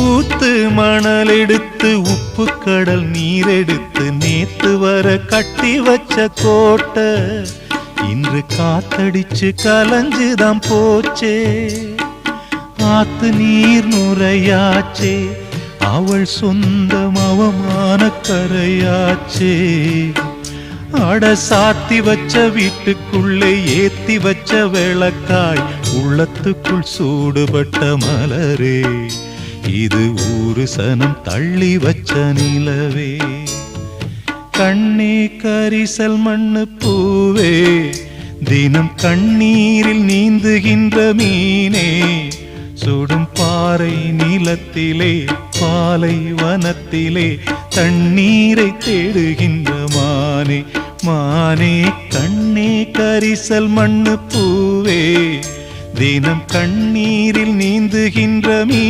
ஊத்து மணல் எடுத்து உப்பு கடல் நீர் எடுத்து நேத்து வர கட்டி வச்ச கோட்டை இன்று காத்தடிச்சு கலஞ்சுதான் போச்சே. ஆத்து நீர் நுரையாச்சே, அவள் சொந்தம் அவமான கரையாச்சே. அட சாத்தி வச்ச வீட்டுக்குள்ளே ஏத்தி வச்ச விளக்காய் உள்ளத்துக்குள் சூடுபட்ட மலரே, இது ஊரு சனம் தள்ளி வச்ச நிலவே. கண்ணே கரிசல் மண்ணு பூவே, தினம் கண்ணீரில் நீந்துகின்ற மீனே, சுடும் பாறை நிலத்திலே பாலை வனத்திலே தண்ணீரை தேடுகின்ற மானே. மானே கண்ணே கரிசல் மண்ணு பூவே, தினம் கண்ணீரில் நீந்துகின்ற மீனே.